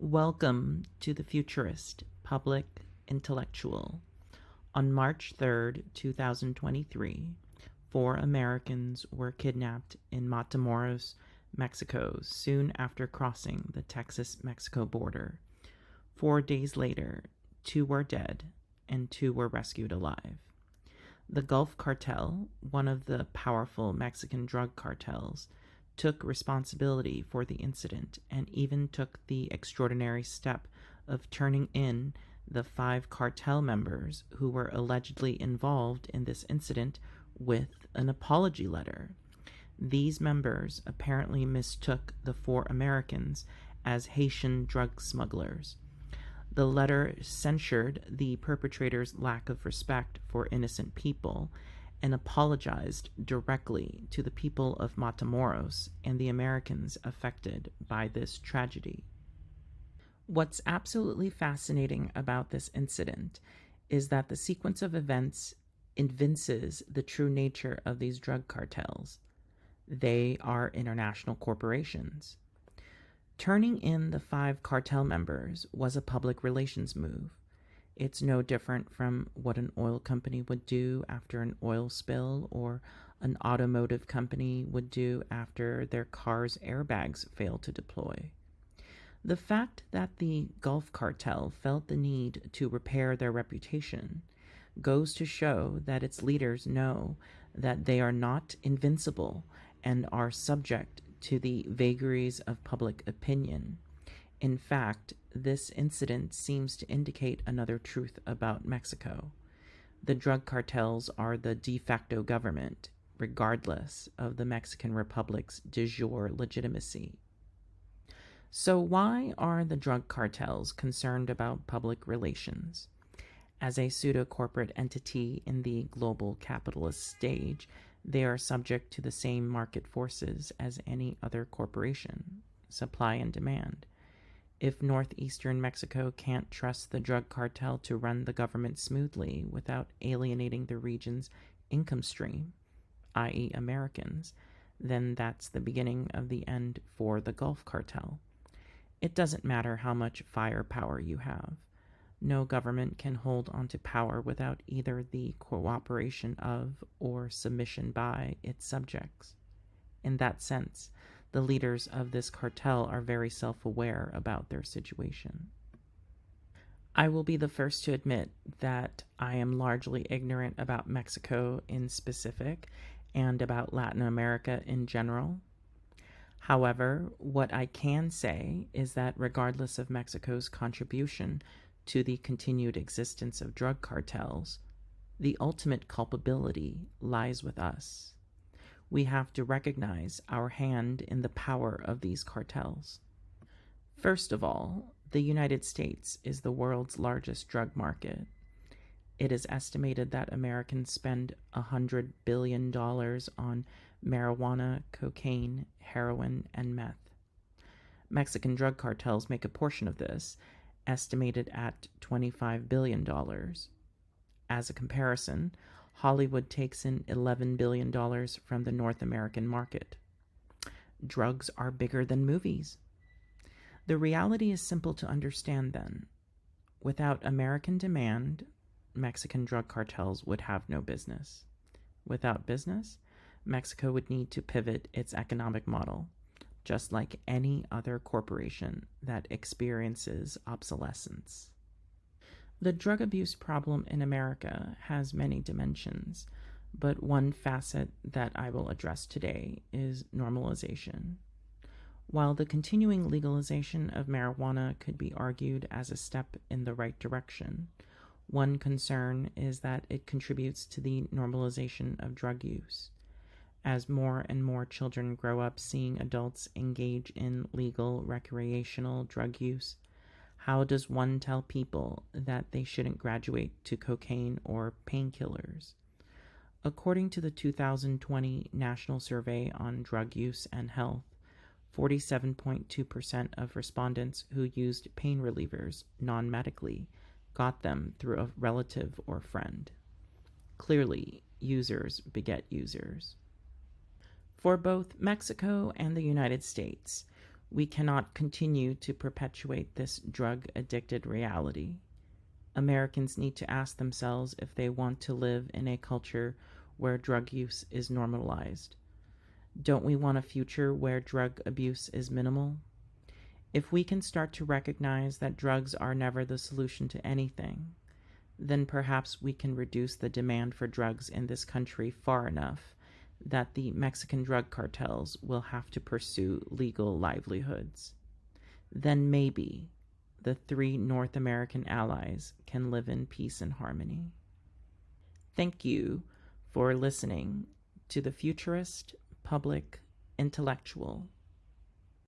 Welcome to the Futurist Public Intellectual. On March 3rd, 2023, 4 Americans were kidnapped in Matamoros, Mexico, soon after crossing the Texas-Mexico border. 4 days later, 2 were dead and 2 were rescued alive. The Gulf Cartel, one of the powerful Mexican drug cartels, took responsibility for the incident and even took the extraordinary step of turning in the 5 cartel members who were allegedly involved in this incident with an apology letter. These members apparently mistook the 4 Americans as Haitian drug smugglers. The letter censured the perpetrators' lack of respect for innocent people and apologized directly to the people of Matamoros and the Americans affected by this tragedy. What's absolutely fascinating about this incident is that the sequence of events evinces the true nature of these drug cartels. They are international corporations. Turning in the 5 cartel members was a public relations move. It's no different from what an oil company would do after an oil spill or an automotive company would do after their car's airbags fail to deploy. The fact that the Gulf Cartel felt the need to repair their reputation goes to show that its leaders know that they are not invincible and are subject to the vagaries of public opinion. In fact, this incident seems to indicate another truth about Mexico. The drug cartels are the de facto government, regardless of the Mexican Republic's de jure legitimacy. So why are the drug cartels concerned about public relations? As a pseudo-corporate entity in the global capitalist stage, they are subject to the same market forces as any other corporation, supply and demand. If northeastern Mexico can't trust the drug cartel to run the government smoothly without alienating the region's income stream, i.e. Americans, then that's the beginning of the end for the Gulf Cartel. It doesn't matter how much firepower you have. No government can hold onto power without either the cooperation of or submission by its subjects. In that sense, the leaders of this cartel are very self-aware about their situation. I will be the first to admit that I am largely ignorant about Mexico in specific and about Latin America in general. However, what I can say is that regardless of Mexico's contribution to the continued existence of drug cartels, the ultimate culpability lies with us. We have to recognize our hand in the power of these cartels. First of all, the United States is the world's largest drug market. It is estimated that Americans spend $100 billion on marijuana, cocaine, heroin, and meth. Mexican drug cartels make a portion of this, estimated at $25 billion. As a comparison, Hollywood takes in $11 billion from the North American market. Drugs are bigger than movies. The reality is simple to understand then. Without American demand, Mexican drug cartels would have no business. Without business, Mexico would need to pivot its economic model, just like any other corporation that experiences obsolescence. The drug abuse problem in America has many dimensions, but one facet that I will address today is normalization. While the continuing legalization of marijuana could be argued as a step in the right direction, one concern is that it contributes to the normalization of drug use. As more and more children grow up seeing adults engage in legal recreational drug use, how does one tell people that they shouldn't graduate to cocaine or painkillers? According to the 2020 National Survey on Drug Use and Health, 47.2% of respondents who used pain relievers non-medically got them through a relative or friend. Clearly, users beget users. For both Mexico and the United States, We cannot continue to perpetuate this drug-addicted reality. Americans need to ask themselves if they want to live in a culture where drug use is normalized. Don't we want a future where drug abuse is minimal? If we can start to recognize that drugs are never the solution to anything, then perhaps we can reduce the demand for drugs in this country far enough that the Mexican drug cartels will have to pursue legal livelihoods. Then maybe the three North American allies can live in peace and harmony. Thank you for listening to the Futurist Public Intellectual